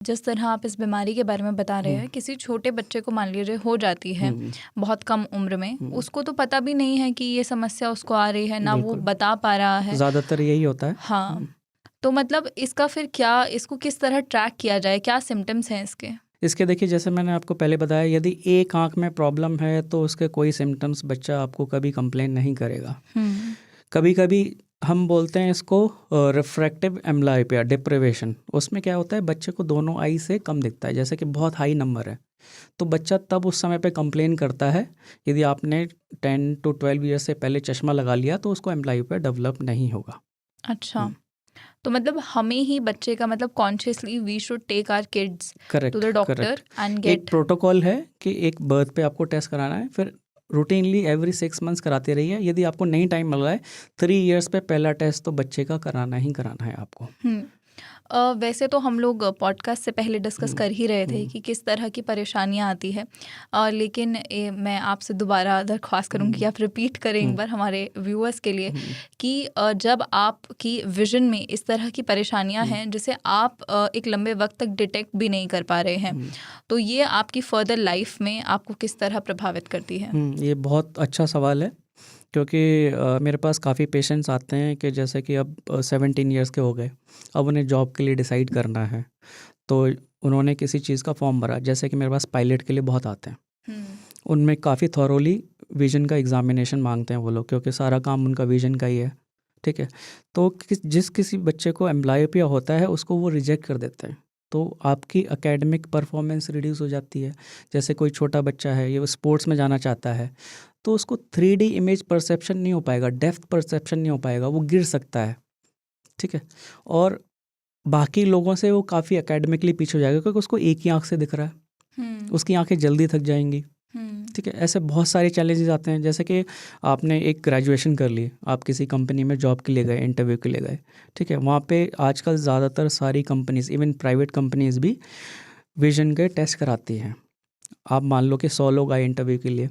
जिस तरह आप इस बीमारी के बारे में बता रहे हैं, किसी छोटे बच्चे को मान लीजिए हो जाती है बहुत कम उम्र में, उसको तो पता भी नहीं है कि ये समस्या उसको आ रही है, ना वो बता पा रहा है, ज़्यादातर यही होता है। हाँ, तो मतलब इसका फिर क्या, इसको किस तरह ट्रैक किया जाए, क्या सिम्टम्स हैं इसके? देखिए, जैसे मैंने आपको पहले बताया, यदि एक आंख में प्रॉब्लम है तो उसके कोई सिम्टम्स बच्चा आपको कभी कंप्लेन नहीं करेगा। कभी कभी हम बोलते हैं इसको रिफ्रैक्टिव एम्ब्लायोपिया डिप्रिवेशन। उसमें क्या होता है, बच्चे को दोनों आई से कम दिखता है, जैसे कि बहुत हाई नंबर है, तो बच्चा तब उस समय पे कंप्लेन करता है। यदि आपने 10 to 12 ईयर्स से पहले चश्मा लगा लिया तो उसको एम्ब्लायोपिया डेवलप नहीं होगा। अच्छा, तो मतलब हमें ही बच्चे का मतलब consciously we should take our kids to the doctor and get. एक प्रोटोकॉल है कि एक बर्थ पे आपको टेस्ट कराना है, फिर रूटीनली एवरी 6 मंथ्स कराते रहिए। यदि आपको नहीं टाइम मिल रहा है, 3 ईयर्स पे पहला टेस्ट तो बच्चे का कराना ही कराना है आपको। वैसे तो हम लोग पॉडकास्ट से पहले डिस्कस कर ही रहे थे कि किस तरह की परेशानियां आती है, लेकिन मैं आपसे दोबारा दरख्वास्त करूंगी कि आप रिपीट करें एक बार हमारे व्यूअर्स के लिए कि जब आपकी विजन में इस तरह की परेशानियां हैं जिसे आप एक लंबे वक्त तक डिटेक्ट भी नहीं कर पा रहे हैं, तो ये आपकी फर्दर लाइफ में आपको किस तरह प्रभावित करती है? ये बहुत अच्छा सवाल है, क्योंकि मेरे पास काफ़ी पेशेंट्स आते हैं कि जैसे कि अब 17 ईयर्स के हो गए, अब उन्हें जॉब के लिए डिसाइड करना है, तो उन्होंने किसी चीज़ का फॉर्म भरा। जैसे कि मेरे पास पायलट के लिए बहुत आते हैं, उनमें काफ़ी थॉरोली विजन का एग्जामिनेशन मांगते हैं वो लोग, क्योंकि सारा काम उनका विजन का ही है, ठीक है। तो किसी बच्चे को एम्ब्लायोपिया होता है उसको वो रिजेक्ट कर देते हैं, तो आपकी एकेडमिक परफॉर्मेंस रिड्यूस हो जाती है। जैसे कोई छोटा बच्चा है, ये स्पोर्ट्स में जाना चाहता है, तो उसको 3D इमेज परसेप्शन नहीं हो पाएगा, डेप्थ परसेप्शन नहीं हो पाएगा, वो गिर सकता है, ठीक है। और बाकी लोगों से वो काफ़ी एकेडमिकली पीछे हो जाएगा, क्योंकि उसको एक ही आंख से दिख रहा है, उसकी आंखें जल्दी थक जाएंगी, ठीक है। ऐसे बहुत सारे चैलेंजेस आते हैं। जैसे कि आपने एक ग्रेजुएशन कर ली, आप किसी कंपनी में जॉब के लिए गए, इंटरव्यू के लिए गए, ठीक है। वहाँ पे आजकल ज़्यादातर सारी कंपनीज, इवन प्राइवेट कंपनीज भी विजन के टेस्ट कराती हैं। आप मान लो कि 100 लोग आए इंटरव्यू के लिए,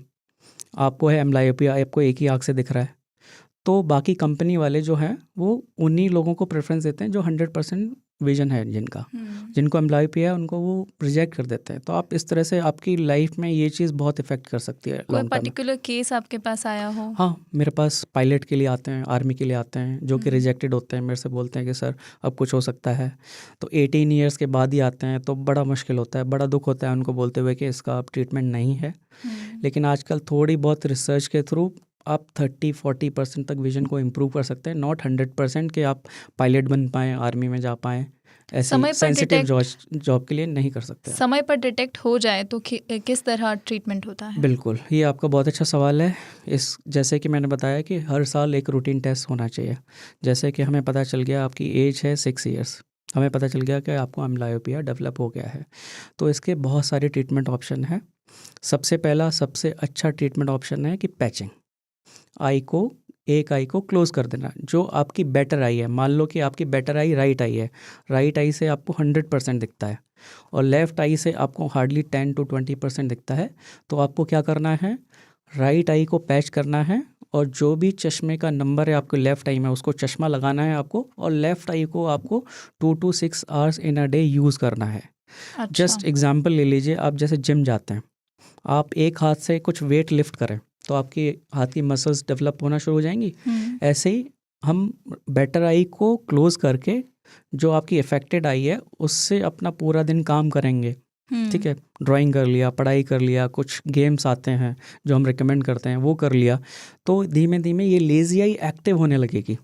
आपको है एम्ब्लायोपिया, आपको एक ही आंख से दिख रहा है, तो बाकी कंपनी वाले जो हैं वो उन्हीं लोगों को प्रेफरेंस देते हैं जो 100% विजन है जिनका, जिनको एम्ब्लायोपिया है उनको वो रिजेक्ट कर देते हैं। तो आप इस तरह से आपकी लाइफ में ये चीज़ बहुत इफेक्ट कर सकती है। कोई पर्टिकुलर केस आपके पास आया हो? हाँ, मेरे पास पायलट के लिए आते हैं, आर्मी के लिए आते हैं, जो कि रिजेक्टेड होते हैं, मेरे से बोलते हैं कि सर अब कुछ हो सकता है। तो 18 ईयर्स के बाद ही आते हैं, तो बड़ा मुश्किल होता है, बड़ा दुख होता है उनको बोलते हुए कि इसका अब ट्रीटमेंट नहीं है। लेकिन आजकल थोड़ी बहुत रिसर्च के थ्रू आप 30-40% तक विजन को इम्प्रूव कर सकते हैं। नॉट 100% कि आप पायलट बन पाएँ, आर्मी में जा पाएँ, ऐसी सेंसिटिव जॉब के लिए नहीं कर सकते। समय पर डिटेक्ट हो जाए तो किस तरह ट्रीटमेंट होता है? बिल्कुल, ये आपका बहुत अच्छा सवाल है। जैसे कि मैंने बताया कि हर साल एक रूटीन टेस्ट होना चाहिए। जैसे कि हमें पता चल गया आपकी एज है 6 ईयर्स, हमें पता चल गया कि आपको एम्ब्लायोपिया डेवलप हो गया है, तो इसके बहुत सारे ट्रीटमेंट ऑप्शन हैं। सबसे पहला सबसे अच्छा ट्रीटमेंट ऑप्शन है कि पैचिंग, एक आई को क्लोज कर देना। जो आपकी बेटर आई है, मान लो कि आपकी बेटर आई राइट आई है, राइट आई से आपको 100% दिखता है और लेफ़्ट आई से आपको हार्डली 10 to 20% दिखता है, तो आपको क्या करना है, राइट आई को पैच करना है और जो भी चश्मे का नंबर है आपको लेफ़्ट आई में उसको चश्मा लगाना है आपको, और लेफ़्ट आई को आपको 2 to 6 hours in a day use करना है। जस्ट एग्जाम्पल ले लीजिए, आप जैसे जिम जाते हैं, आप एक हाथ से कुछ वेट लिफ्ट करें तो आपकी हाथ की मसल्स डेवलप होना शुरू हो जाएंगी। ऐसे ही हम बेटर आई को क्लोज करके जो आपकी अफेक्टेड आई है उससे अपना पूरा दिन काम करेंगे, ठीक है। ड्राइंग कर लिया, पढ़ाई कर लिया, कुछ गेम्स आते हैं जो हम रिकमेंड करते हैं वो कर लिया, तो धीमे धीमे ये लेजी आई एक्टिव होने लगेगी।